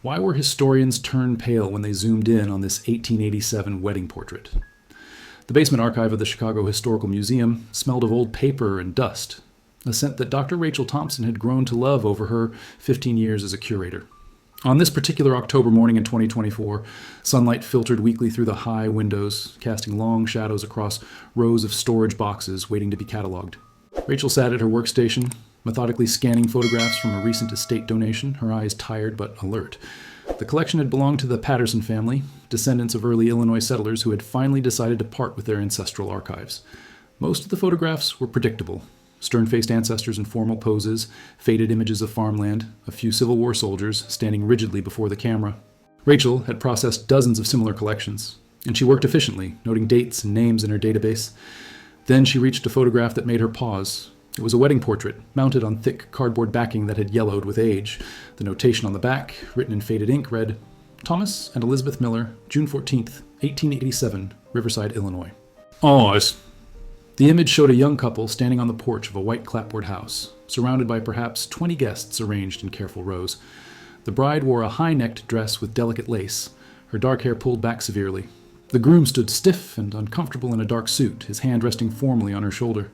Why were historians turned pale when they zoomed in on this 1887 wedding portrait? The basement archive of the Chicago Historical Museum smelled of old paper and dust, a scent that Dr. Rachel Thompson had grown to love over her 15 years as a curator. On this particular October morning in 2024, sunlight filtered weakly through the high windows, casting long shadows across rows of storage boxes waiting to be cataloged. Rachel sat at her workstation, methodically scanning photographs from a recent estate donation, her eyes tired but alert. The collection had belonged to the Patterson family, descendants of early Illinois settlers who had finally decided to part with their ancestral archives. Most of the photographs were predictable. Stern-faced ancestors in formal poses, faded images of farmland, a few Civil War soldiers standing rigidly before the camera. Rachel had processed dozens of similar collections, and she worked efficiently, noting dates and names in her database. Then she reached a photograph that made her pause. It was a wedding portrait, mounted on thick cardboard backing that had yellowed with age. The notation on the back, written in faded ink, read, "Thomas and Elizabeth Miller, June 14th, 1887, Riverside, Illinois." The image showed a young couple standing on the porch of a white clapboard house, surrounded by perhaps 20 guests arranged in careful rows. The bride wore a high-necked dress with delicate lace, her dark hair pulled back severely. The groom stood stiff and uncomfortable in a dark suit, his hand resting formally on her shoulder.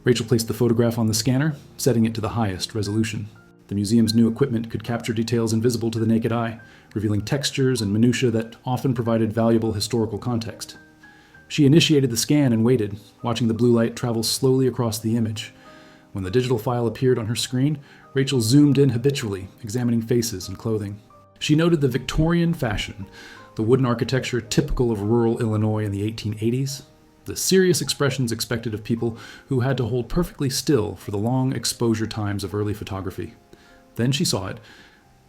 Rachel placed the photograph on the scanner, setting it to the highest resolution. The museum's new equipment could capture details invisible to the naked eye, revealing textures and minutiae that often provided valuable historical context. She initiated the scan and waited, watching the blue light travel slowly across the image. When the digital file appeared on her screen, Rachel zoomed in habitually, examining faces and clothing. She noted the Victorian fashion, the wooden architecture typical of rural Illinois in the 1880s, the serious expressions expected of people who had to hold perfectly still for the long exposure times of early photography. Then she saw it.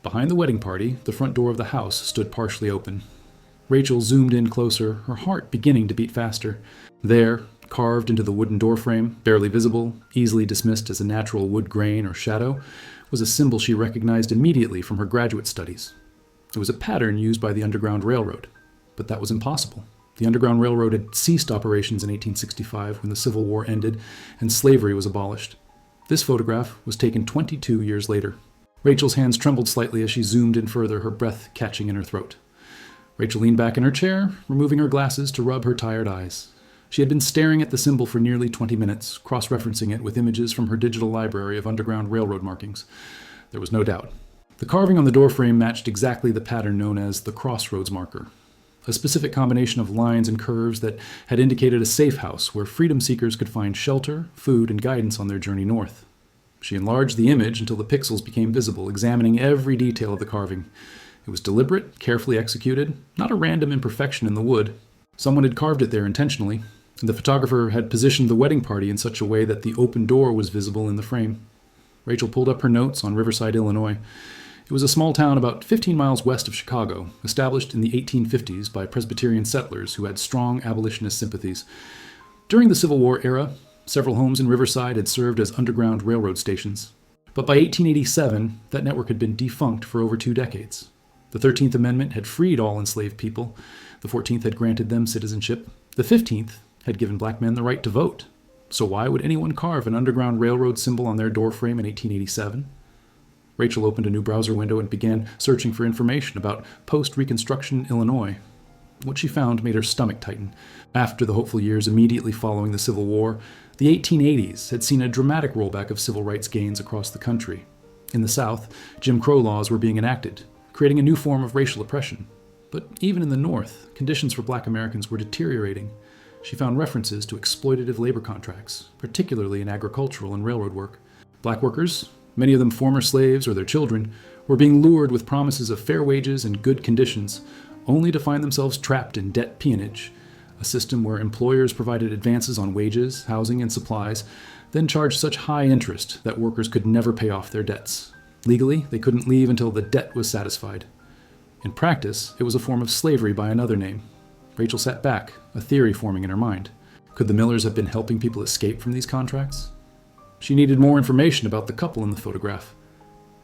Behind the wedding party, the front door of the house stood partially open. Rachel zoomed in closer, her heart beginning to beat faster. There, carved into the wooden doorframe, barely visible, easily dismissed as a natural wood grain or shadow, was a symbol she recognized immediately from her graduate studies. It was a pattern used by the Underground Railroad, but that was impossible. The Underground Railroad had ceased operations in 1865 when the Civil War ended and slavery was abolished. This photograph was taken 22 years later. Rachel's hands trembled slightly as she zoomed in further, her breath catching in her throat. Rachel leaned back in her chair, removing her glasses to rub her tired eyes. She had been staring at the symbol for nearly 20 minutes, cross-referencing it with images from her digital library of Underground Railroad markings. There was no doubt. The carving on the doorframe matched exactly the pattern known as the crossroads marker, a specific combination of lines and curves that had indicated a safe house where freedom seekers could find shelter, food, and guidance on their journey north. She enlarged the image until the pixels became visible, examining every detail of the carving. It was deliberate, carefully executed, not a random imperfection in the wood. Someone had carved it there intentionally, and the photographer had positioned the wedding party in such a way that the open door was visible in the frame. Rachel pulled up her notes on Riverside, Illinois. It was a small town about 15 miles west of Chicago, established in the 1850s by Presbyterian settlers who had strong abolitionist sympathies. During the Civil War era, several homes in Riverside had served as Underground Railroad stations. But by 1887, that network had been defunct for over 2 decades. The 13th Amendment had freed all enslaved people. The 14th had granted them citizenship. The 15th had given black men the right to vote. So why would anyone carve an Underground Railroad symbol on their doorframe in 1887? Rachel opened a new browser window and began searching for information about post-Reconstruction Illinois. What she found made her stomach tighten. After the hopeful years immediately following the Civil War, the 1880s had seen a dramatic rollback of civil rights gains across the country. In the South, Jim Crow laws were being enacted, creating a new form of racial oppression. But even in the North, conditions for black Americans were deteriorating. She found references to exploitative labor contracts, particularly in agricultural and railroad work. Black workers, many of them former slaves or their children, were being lured with promises of fair wages and good conditions, only to find themselves trapped in debt peonage, a system where employers provided advances on wages, housing, and supplies, then charged such high interest that workers could never pay off their debts. Legally, they couldn't leave until the debt was satisfied. In practice, it was a form of slavery by another name. Rachel sat back, a theory forming in her mind. Could the Millers have been helping people escape from these contracts? She needed more information about the couple in the photograph.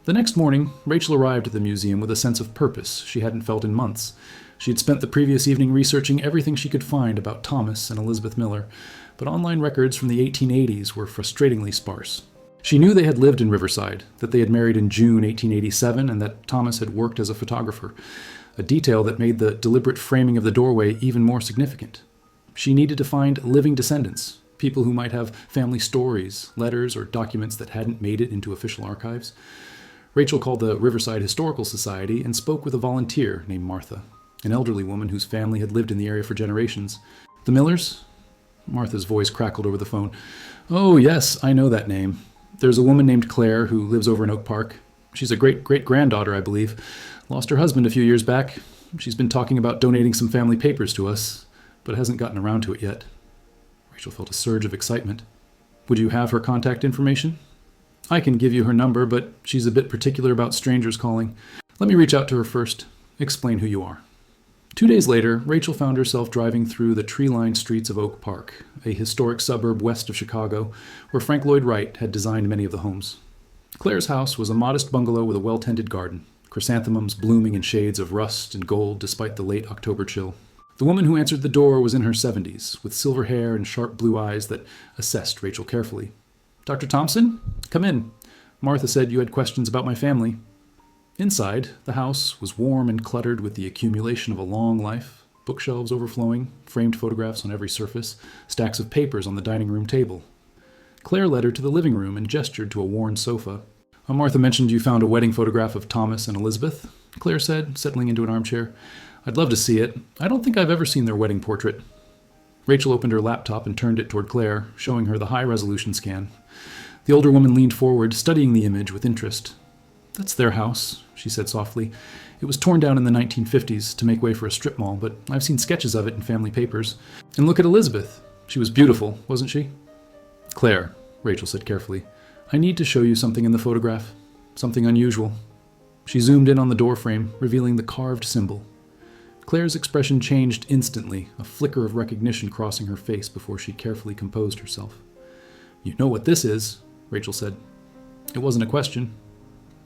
The next morning, Rachel arrived at the museum with a sense of purpose she hadn't felt in months. She had spent the previous evening researching everything she could find about Thomas and Elizabeth Miller, but online records from the 1880s were frustratingly sparse. She knew they had lived in Riverside, that they had married in June 1887, and that Thomas had worked as a photographer, a detail that made the deliberate framing of the doorway even more significant. She needed to find living descendants, people who might have family stories, letters, or documents that hadn't made it into official archives. Rachel called the Riverside Historical Society and spoke with a volunteer named Martha, an elderly woman whose family had lived in the area for generations. The Millers? Martha's voice crackled over the phone. Oh, yes, I know that name. There's a woman named Claire who lives over in Oak Park. She's a great-great-granddaughter, I believe. Lost her husband a few years back. She's been talking about donating some family papers to us, but hasn't gotten around to it yet. Rachel felt a surge of excitement. Would you have her contact information? I can give you her number, but she's a bit particular about strangers calling. Let me reach out to her first. Explain who you are. 2 days later, Rachel found herself driving through the tree-lined streets of Oak Park, a historic suburb west of Chicago, where Frank Lloyd Wright had designed many of the homes. Claire's house was a modest bungalow with a well-tended garden, chrysanthemums blooming in shades of rust and gold despite the late October chill. The woman who answered the door was in her 70s, with silver hair and sharp blue eyes that assessed Rachel carefully. Dr. Thompson? Come in. Martha said you had questions about my family. Inside, the house was warm and cluttered with the accumulation of a long life, bookshelves overflowing, framed photographs on every surface, stacks of papers on the dining room table. Claire led her to the living room and gestured to a worn sofa. Martha mentioned you found a wedding photograph of Thomas and Elizabeth, Claire said, settling into an armchair. I'd love to see it. I don't think I've ever seen their wedding portrait. Rachel opened her laptop and turned it toward Claire, showing her the high-resolution scan. The older woman leaned forward, studying the image with interest. That's their house, she said softly. It was torn down in the 1950s to make way for a strip mall, but I've seen sketches of it in family papers. And look at Elizabeth. She was beautiful, wasn't she? Claire, Rachel said carefully, I need to show you something in the photograph. Something unusual. She zoomed in on the doorframe, revealing the carved symbol. Claire's expression changed instantly, a flicker of recognition crossing her face before she carefully composed herself. You know what this is, Rachel said. It wasn't a question.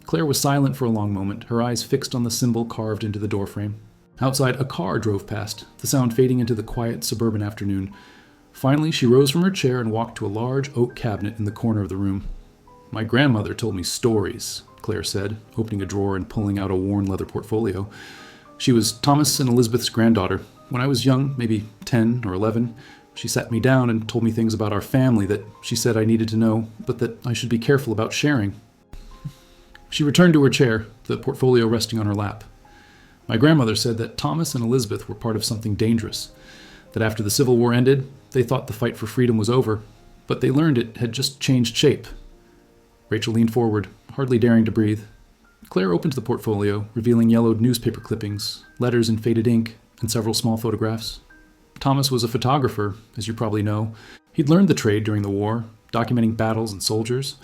Claire was silent for a long moment, her eyes fixed on the symbol carved into the doorframe. Outside, a car drove past, the sound fading into the quiet suburban afternoon. Finally, she rose from her chair and walked to a large oak cabinet in the corner of the room. My grandmother told me stories, Claire said, opening a drawer and pulling out a worn leather portfolio. She was Thomas and Elizabeth's granddaughter. When I was young, maybe 10 or 11, she sat me down and told me things about our family that she said I needed to know, but that I should be careful about sharing. She returned to her chair, the portfolio resting on her lap. My grandmother said that Thomas and Elizabeth were part of something dangerous, that after the Civil War ended, they thought the fight for freedom was over, but they learned it had just changed shape. Rachel leaned forward, hardly daring to breathe. Claire opened the portfolio, revealing yellowed newspaper clippings, letters in faded ink, and several small photographs. Thomas was a photographer, as you probably know. He'd learned the trade during the war, documenting battles and soldiers.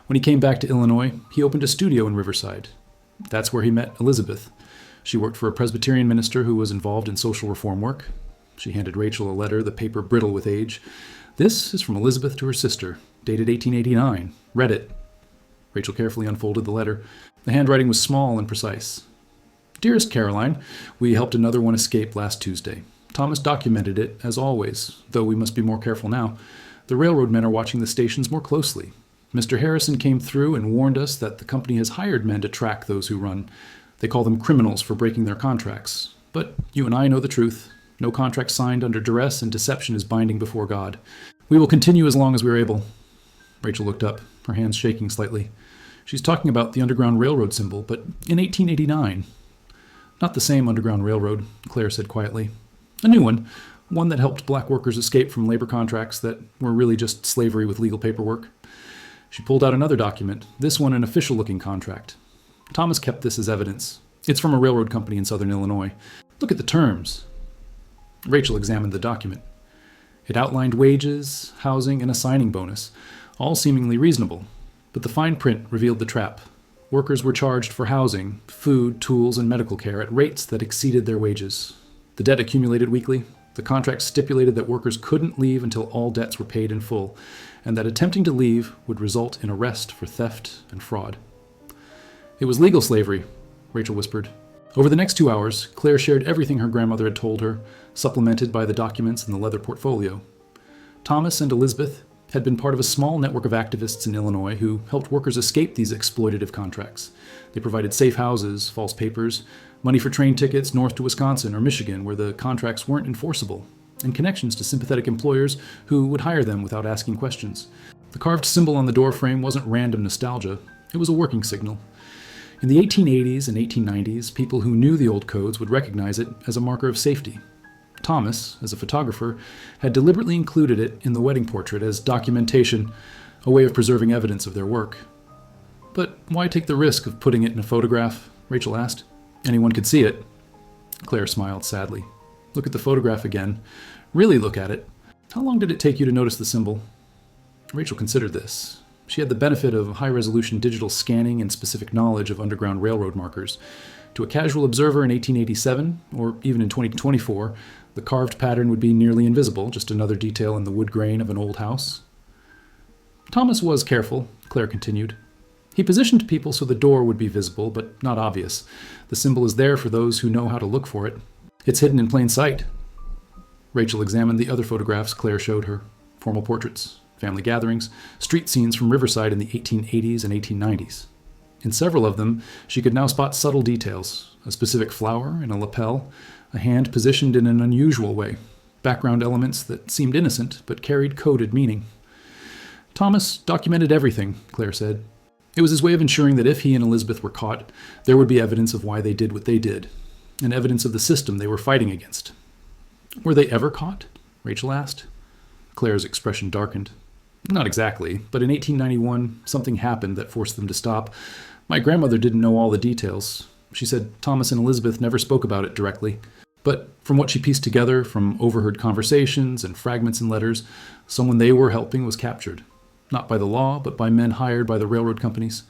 When he came back to Illinois, he opened a studio in Riverside. That's where he met Elizabeth. She worked for a Presbyterian minister who was involved in social reform work. She handed Rachel a letter, the paper brittle with age. This is from Elizabeth to her sister, dated 1889. Read it. Rachel carefully unfolded the letter. The handwriting was small and precise. Dearest Caroline, we helped another one escape last Tuesday. Thomas documented it, as always, though we must be more careful now. The railroad men are watching the stations more closely. Mr. Harrison came through and warned us that the company has hired men to track those who run. They call them criminals for breaking their contracts. But you and I know the truth. No contract signed under duress and deception is binding before God. We will continue as long as we are able. Rachel looked up, her hands shaking slightly. She's talking about the Underground Railroad symbol, but in 1889. Not the same Underground Railroad, Claire said quietly. A new one that helped black workers escape from labor contracts that were really just slavery with legal paperwork. She pulled out another document, this one an official-looking contract. Thomas kept this as evidence. It's from a railroad company in southern Illinois. Look at the terms. Rachel examined the document. It outlined wages, housing, and a signing bonus, all seemingly reasonable. But the fine print revealed the trap. Workers were charged for housing, food, tools, and medical care at rates that exceeded their wages. The debt accumulated weekly. The contract stipulated that workers couldn't leave until all debts were paid in full, and that attempting to leave would result in arrest for theft and fraud. It was legal slavery, Rachel whispered. Over the next 2 hours, Claire shared everything her grandmother had told her, supplemented by the documents in the leather portfolio. Thomas and Elizabeth, had been part of a small network of activists in Illinois who helped workers escape these exploitative contracts. They provided safe houses, false papers, money for train tickets north to Wisconsin or Michigan where the contracts weren't enforceable, and connections to sympathetic employers who would hire them without asking questions. The carved symbol on the doorframe wasn't random nostalgia, it was a working signal. In the 1880s and 1890s, people who knew the old codes would recognize it as a marker of safety. Thomas, as a photographer, had deliberately included it in the wedding portrait as documentation, a way of preserving evidence of their work. But why take the risk of putting it in a photograph? Rachel asked. Anyone could see it. Claire smiled sadly. Look at the photograph again. Really look at it. How long did it take you to notice the symbol? Rachel considered this. She had the benefit of high-resolution digital scanning and specific knowledge of Underground Railroad markers. To a casual observer in 1887, or even in 2024, the carved pattern would be nearly invisible, just another detail in the wood grain of an old house. Thomas was careful, Claire continued. He positioned people so the door would be visible, but not obvious. The symbol is there for those who know how to look for it. It's hidden in plain sight. Rachel examined the other photographs Claire showed her. Formal portraits, family gatherings, street scenes from Riverside in the 1880s and 1890s. In several of them, she could now spot subtle details, a specific flower in a lapel, a hand positioned in an unusual way, background elements that seemed innocent but carried coded meaning. Thomas documented everything, Claire said. It was his way of ensuring that if he and Elizabeth were caught, there would be evidence of why they did what they did, and evidence of the system they were fighting against. Were they ever caught? Rachel asked. Claire's expression darkened. Not exactly, but in 1891, something happened that forced them to stop. My grandmother didn't know all the details. She said Thomas and Elizabeth never spoke about it directly. But from what she pieced together from overheard conversations and fragments in letters, someone they were helping was captured. Not by the law, but by men hired by the railroad companies.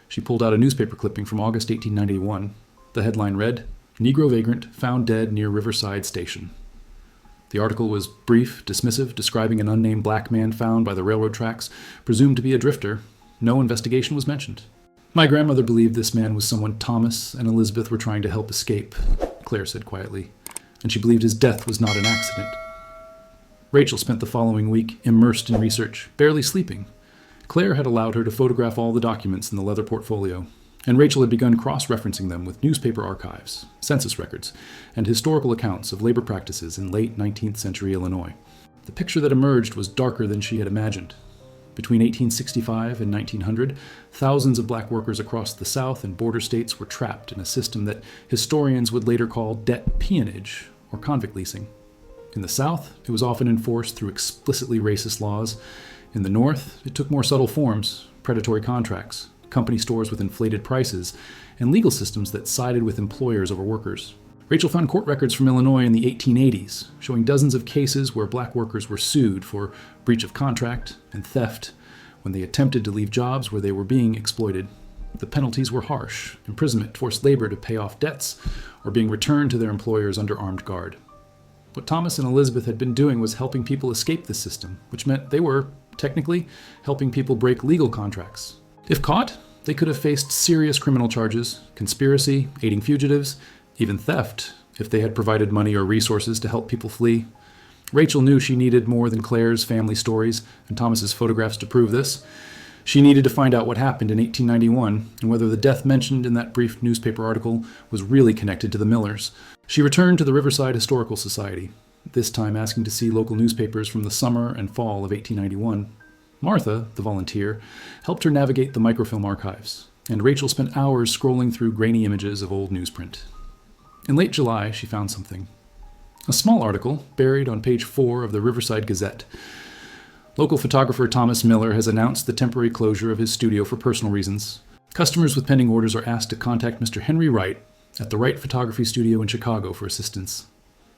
She pulled out a newspaper clipping from August 1891. The headline read, Negro Vagrant Found Dead Near Riverside Station. The article was brief, dismissive, describing an unnamed black man found by the railroad tracks, presumed to be a drifter. No investigation was mentioned. My grandmother believed this man was someone Thomas and Elizabeth were trying to help escape, Claire said quietly, and she believed his death was not an accident. Rachel spent the following week immersed in research, barely sleeping. Claire had allowed her to photograph all the documents in the leather portfolio, and Rachel had begun cross-referencing them with newspaper archives, census records, and historical accounts of labor practices in late 19th century Illinois. The picture that emerged was darker than she had imagined. Between 1865 and 1900, thousands of black workers across the South and border states were trapped in a system that historians would later call debt peonage, or convict leasing. In the South, it was often enforced through explicitly racist laws. In the North, it took more subtle forms, predatory contracts, company stores with inflated prices, and legal systems that sided with employers over workers. Rachel found court records from Illinois in the 1880s, showing dozens of cases where black workers were sued for breach of contract and theft when they attempted to leave jobs where they were being exploited. The penalties were harsh: imprisonment, forced labor to pay off debts, or being returned to their employers under armed guard. What Thomas and Elizabeth had been doing was helping people escape the system, which meant they were, technically, helping people break legal contracts. If caught, they could have faced serious criminal charges, conspiracy, aiding fugitives, even theft, if they had provided money or resources to help people flee. Rachel knew she needed more than Claire's family stories and Thomas's photographs to prove this. She needed to find out what happened in 1891 and whether the death mentioned in that brief newspaper article was really connected to the Millers. She returned to the Riverside Historical Society, this time asking to see local newspapers from the summer and fall of 1891. Martha, the volunteer, helped her navigate the microfilm archives, and Rachel spent hours scrolling through grainy images of old newsprint. In late July, she found something. A small article buried on page 4 of the Riverside Gazette. Local photographer Thomas Miller has announced the temporary closure of his studio for personal reasons. Customers with pending orders are asked to contact Mr. Henry Wright at the Wright Photography Studio in Chicago for assistance.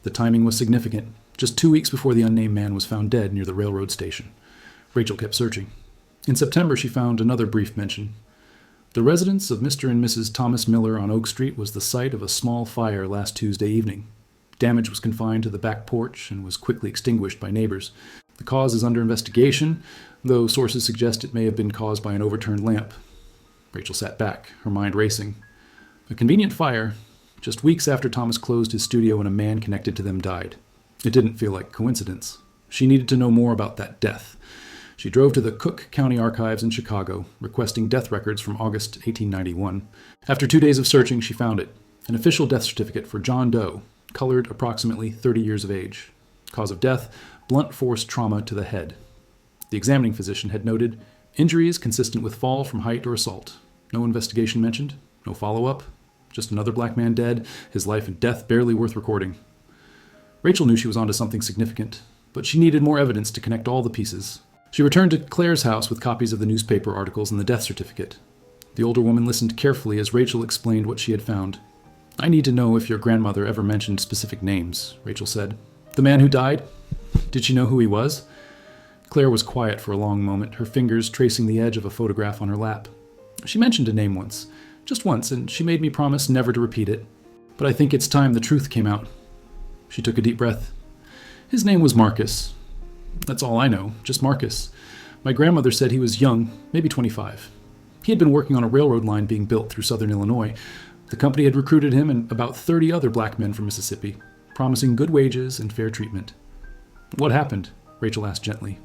The timing was significant, just 2 weeks before the unnamed man was found dead near the railroad station. Rachel kept searching. In September, she found another brief mention. The residence of Mr. and Mrs. Thomas Miller on Oak Street was the site of a small fire last Tuesday evening. Damage was confined to the back porch and was quickly extinguished by neighbors. The cause is under investigation, though sources suggest it may have been caused by an overturned lamp. Rachel sat back, her mind racing. A convenient fire, just weeks after Thomas closed his studio and a man connected to them died. It didn't feel like coincidence. She needed to know more about that death. She drove to the Cook County Archives in Chicago, requesting death records from August 1891. After 2 days of searching, she found it, an official death certificate for John Doe, colored approximately 30 years of age. Cause of death, blunt force trauma to the head. The examining physician had noted, injuries consistent with fall from height or assault. No investigation mentioned, no follow-up, just another black man dead, his life and death barely worth recording. Rachel knew she was onto something significant, but she needed more evidence to connect all the pieces. She returned to Claire's house with copies of the newspaper articles and the death certificate. The older woman listened carefully as Rachel explained what she had found. I need to know if your grandmother ever mentioned specific names, Rachel said. The man who died? Did she know who he was? Claire was quiet for a long moment, her fingers tracing the edge of a photograph on her lap. She mentioned a name once, just once, and she made me promise never to repeat it. But I think it's time the truth came out. She took a deep breath. His name was Marcus. That's all I know, just Marcus. My grandmother said he was young, maybe 25. He had been working on a railroad line being built through southern Illinois. The company had recruited him and about 30 other black men from Mississippi, promising good wages and fair treatment. What happened? Rachel asked gently.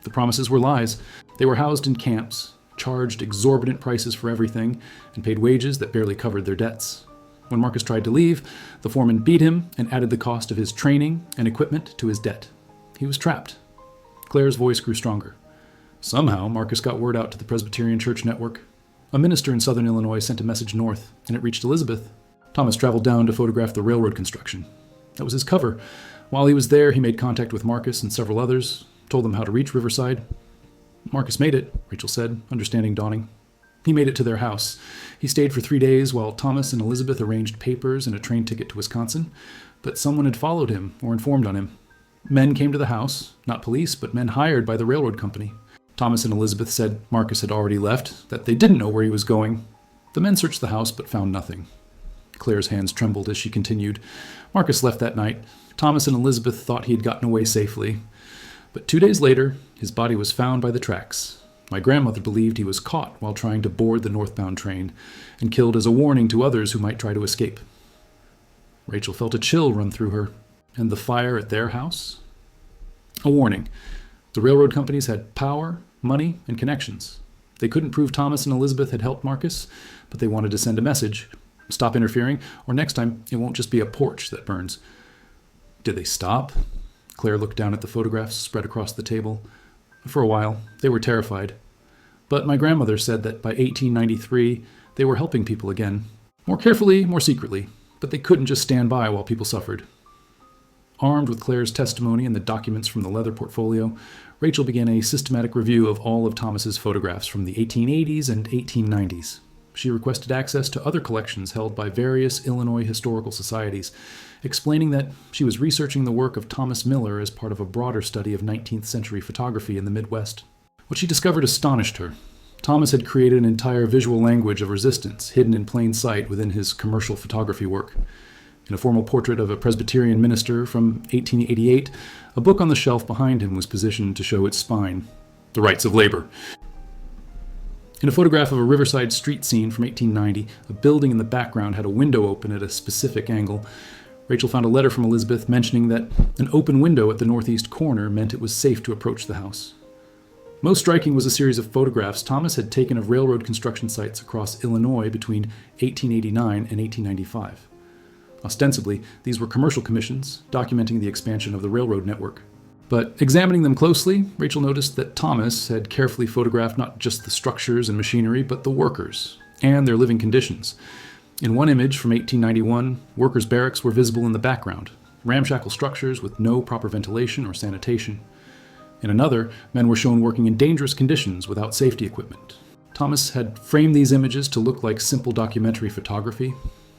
The promises were lies. They were housed in camps, charged exorbitant prices for everything, and paid wages that barely covered their debts. When Marcus tried to leave, the foreman beat him and added the cost of his training and equipment to his debt. He was trapped. Claire's voice grew stronger. Somehow, Marcus got word out to the Presbyterian Church Network. A minister in southern Illinois sent a message north, and it reached Elizabeth. Thomas traveled down to photograph the railroad construction. That was his cover. While he was there, he made contact with Marcus and several others, told them how to reach Riverside. Marcus made it, Rachel said, understanding dawning. He made it to their house. He stayed for 3 days while Thomas and Elizabeth arranged papers and a train ticket to Wisconsin, but someone had followed him or informed on him. Men came to the house, not police, but men hired by the railroad company. Thomas and Elizabeth said Marcus had already left, that they didn't know where he was going. The men searched the house but found nothing. Claire's hands trembled as she continued. Marcus left that night. Thomas and Elizabeth thought he had gotten away safely. But 2 days later, his body was found by the tracks. My grandmother believed he was caught while trying to board the northbound train and killed as a warning to others who might try to escape. Rachel felt a chill run through her. And the fire at their house? A warning. The railroad companies had power, money, and connections. They couldn't prove Thomas and Elizabeth had helped Marcus, but they wanted to send a message. Stop interfering, or next time it won't just be a porch that burns. Did they stop? Claire looked down at the photographs spread across the table. For a while, they were terrified. But my grandmother said that by 1893, they were helping people again. More carefully, more secretly, but they couldn't just stand by while people suffered. Armed with Claire's testimony and the documents from the leather portfolio, Rachel began a systematic review of all of Thomas's photographs from the 1880s and 1890s. She requested access to other collections held by various Illinois historical societies, explaining that she was researching the work of Thomas Miller as part of a broader study of 19th century photography in the Midwest. What she discovered astonished her. Thomas had created an entire visual language of resistance hidden in plain sight within his commercial photography work. In a formal portrait of a Presbyterian minister from 1888, a book on the shelf behind him was positioned to show its spine, The Rights of Labor. In a photograph of a Riverside street scene from 1890, a building in the background had a window open at a specific angle. Rachel found a letter from Elizabeth mentioning that an open window at the northeast corner meant it was safe to approach the house. Most striking was a series of photographs Thomas had taken of railroad construction sites across Illinois between 1889 and 1895. Ostensibly, these were commercial commissions, documenting the expansion of the railroad network. But examining them closely, Rachel noticed that Thomas had carefully photographed not just the structures and machinery, but the workers and their living conditions. In one image from 1891, workers' barracks were visible in the background, ramshackle structures with no proper ventilation or sanitation. In another, men were shown working in dangerous conditions without safety equipment. Thomas had framed these images to look like simple documentary photography,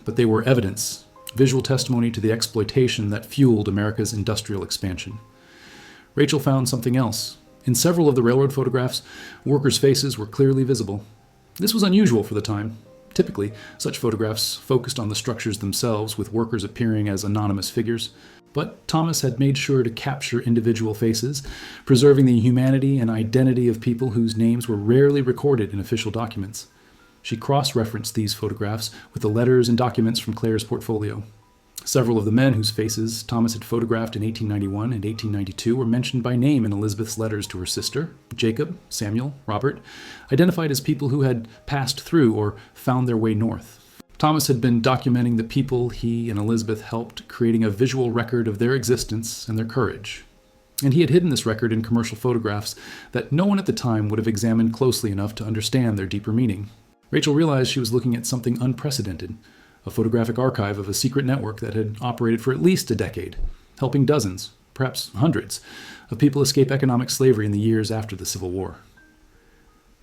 but they were evidence, visual testimony to the exploitation that fueled America's industrial expansion. Rachel found something else. In several of the railroad photographs, workers' faces were clearly visible. This was unusual for the time. Typically, such photographs focused on the structures themselves, with workers appearing as anonymous figures. But Thomas had made sure to capture individual faces, preserving the humanity and identity of people whose names were rarely recorded in official documents. She cross-referenced these photographs with the letters and documents from Claire's portfolio. Several of the men whose faces Thomas had photographed in 1891 and 1892 were mentioned by name in Elizabeth's letters to her sister, Jacob, Samuel, Robert, identified as people who had passed through or found their way north. Thomas had been documenting the people he and Elizabeth helped, creating a visual record of their existence and their courage. And he had hidden this record in commercial photographs that no one at the time would have examined closely enough to understand their deeper meaning. Rachel realized she was looking at something unprecedented, a photographic archive of a secret network that had operated for at least a decade, helping dozens, perhaps hundreds, of people escape economic slavery in the years after the Civil War.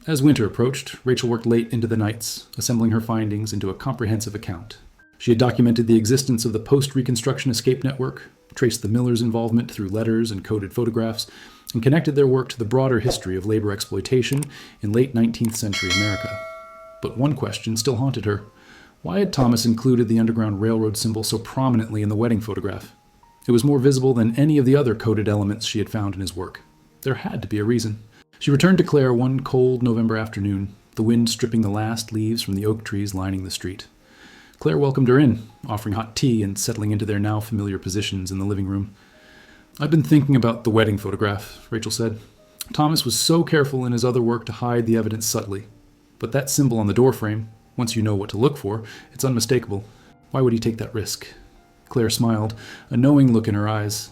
As winter approached, Rachel worked late into the nights, assembling her findings into a comprehensive account. She had documented the existence of the post-Reconstruction escape network, traced the Millers' involvement through letters and coded photographs, and connected their work to the broader history of labor exploitation in late 19th century America. But one question still haunted her. Why had Thomas included the Underground Railroad symbol so prominently in the wedding photograph? It was more visible than any of the other coded elements she had found in his work. There had to be a reason. She returned to Claire one cold November afternoon, the wind stripping the last leaves from the oak trees lining the street. Claire welcomed her in, offering hot tea and settling into their now familiar positions in the living room. "I've been thinking about the wedding photograph," Rachel said. "Thomas was so careful in his other work to hide the evidence subtly. But that symbol on the doorframe, once you know what to look for, it's unmistakable. Why would he take that risk?" Claire smiled, a knowing look in her eyes.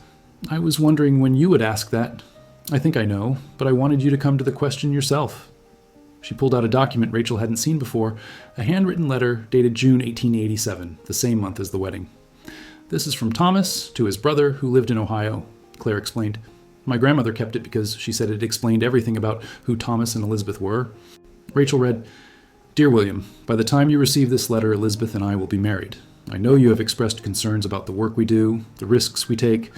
"I was wondering when you would ask that. I think I know, but I wanted you to come to the question yourself." She pulled out a document Rachel hadn't seen before, a handwritten letter dated June 1887, the same month as the wedding. "This is from Thomas to his brother who lived in Ohio," Claire explained. "My grandmother kept it because she said it explained everything about who Thomas and Elizabeth were." Rachel read, "Dear William, by the time you receive this letter, Elizabeth and I will be married. I know you have expressed concerns about the work we do, the risks we take,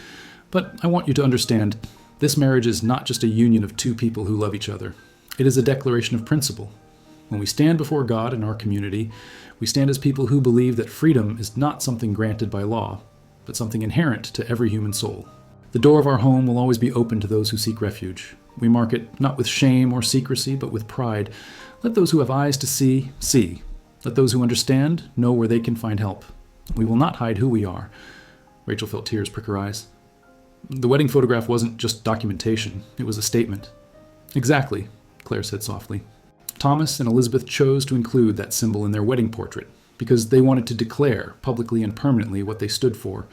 but I want you to understand, this marriage is not just a union of two people who love each other. It is a declaration of principle. When we stand before God and our community, we stand as people who believe that freedom is not something granted by law, but something inherent to every human soul. The door of our home will always be open to those who seek refuge. We mark it not with shame or secrecy, but with pride. Let those who have eyes to see, see. Let those who understand know where they can find help. We will not hide who we are." Rachel felt tears prick her eyes. The wedding photograph wasn't just documentation, it was a statement. "Exactly," Claire said softly. "Thomas and Elizabeth chose to include that symbol in their wedding portrait because they wanted to declare, publicly and permanently, what they stood for.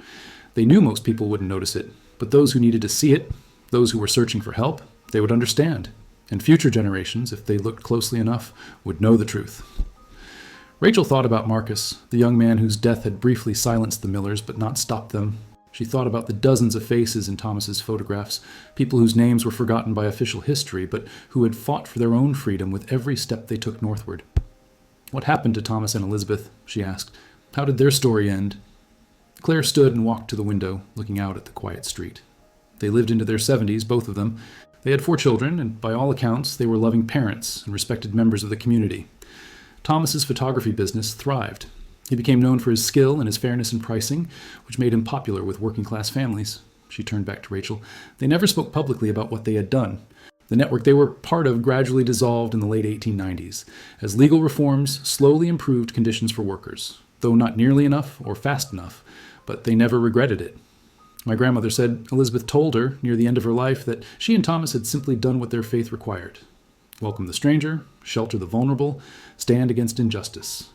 They knew most people wouldn't notice it, but those who needed to see it, those who were searching for help, they would understand. And future generations, if they looked closely enough, would know the truth." Rachel thought about Marcus, the young man whose death had briefly silenced the Millers but not stopped them. She thought about the dozens of faces in Thomas's photographs, people whose names were forgotten by official history, but who had fought for their own freedom with every step they took northward. "What happened to Thomas and Elizabeth?" she asked. "How did their story end?" Claire stood and walked to the window, looking out at the quiet street. They lived into their 70s, both of them. They had 4 children, and by all accounts, they were loving parents and respected members of the community. Thomas's photography business thrived. He became known for his skill and his fairness in pricing, which made him popular with working-class families. She turned back to Rachel. They never spoke publicly about what they had done. The network they were part of gradually dissolved in the late 1890s, as legal reforms slowly improved conditions for workers, though not nearly enough or fast enough, but they never regretted it. My grandmother said Elizabeth told her, near the end of her life, that she and Thomas had simply done what their faith required. Welcome the stranger, shelter the vulnerable, stand against injustice.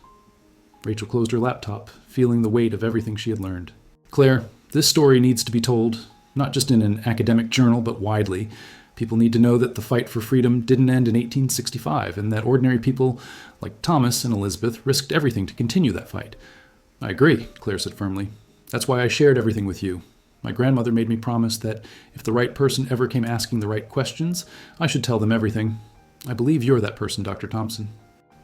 Rachel closed her laptop, feeling the weight of everything she had learned. "Claire, this story needs to be told, not just in an academic journal, but widely. People need to know that the fight for freedom didn't end in 1865, and that ordinary people like Thomas and Elizabeth risked everything to continue that fight." "I agree," Claire said firmly. "That's why I shared everything with you. My grandmother made me promise that if the right person ever came asking the right questions, I should tell them everything. I believe you're that person, Dr. Thompson."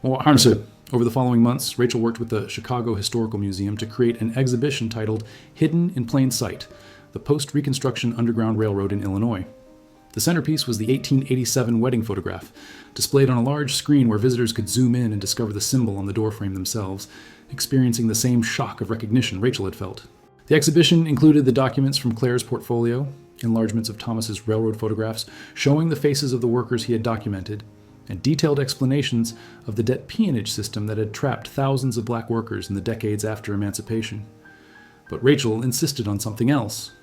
Well, understood. Over the following months, Rachel worked with the Chicago Historical Museum to create an exhibition titled Hidden in Plain Sight, the Post-Reconstruction Underground Railroad in Illinois. The centerpiece was the 1887 wedding photograph, displayed on a large screen where visitors could zoom in and discover the symbol on the doorframe themselves, experiencing the same shock of recognition Rachel had felt. The exhibition included the documents from Claire's portfolio, enlargements of Thomas's railroad photographs showing the faces of the workers he had documented, and detailed explanations of the debt peonage system that had trapped thousands of black workers in the decades after emancipation. But Rachel insisted on something else,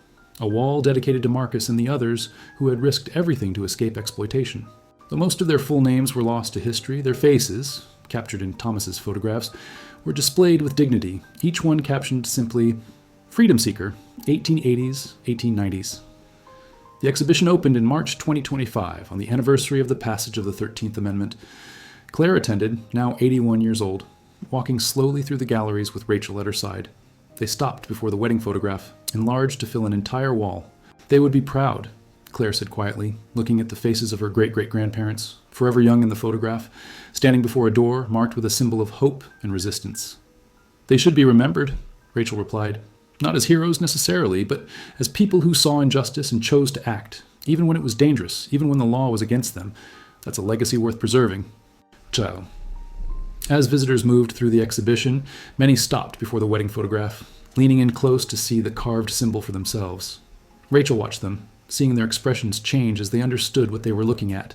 a wall dedicated to Marcus and the others who had risked everything to escape exploitation. Though most of their full names were lost to history, their faces, captured in Thomas's photographs, were displayed with dignity, each one captioned simply, Freedom Seeker, 1880s, 1890s. The exhibition opened in March 2025, on the anniversary of the passage of the 13th Amendment. Claire attended, now 81 years old, walking slowly through the galleries with Rachel at her side. They stopped before the wedding photograph, enlarged to fill an entire wall. They would be proud, Claire said quietly, looking at the faces of her great-great-grandparents, forever young in the photograph, standing before a door marked with a symbol of hope and resistance. They should be remembered, Rachel replied, not as heroes necessarily, but as people who saw injustice and chose to act, even when it was dangerous, even when the law was against them. That's a legacy worth preserving. Ciao. As visitors moved through the exhibition, many stopped before the wedding photograph, leaning in close to see the carved symbol for themselves. Rachel watched them, seeing their expressions change as they understood what they were looking at,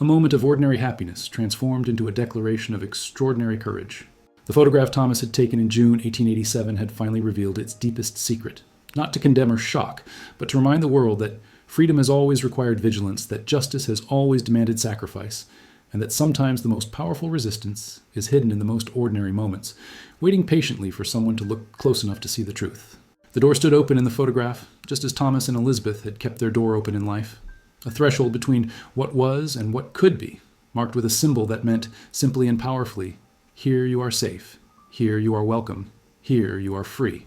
a moment of ordinary happiness transformed into a declaration of extraordinary courage. The photograph Thomas had taken in June 1887 had finally revealed its deepest secret, not to condemn or shock, but to remind the world that freedom has always required vigilance, that justice has always demanded sacrifice, and that sometimes the most powerful resistance is hidden in the most ordinary moments, waiting patiently for someone to look close enough to see the truth. The door stood open in the photograph, just as Thomas and Elizabeth had kept their door open in life, a threshold between what was and what could be, marked with a symbol that meant, simply and powerfully, here you are safe, here you are welcome, here you are free.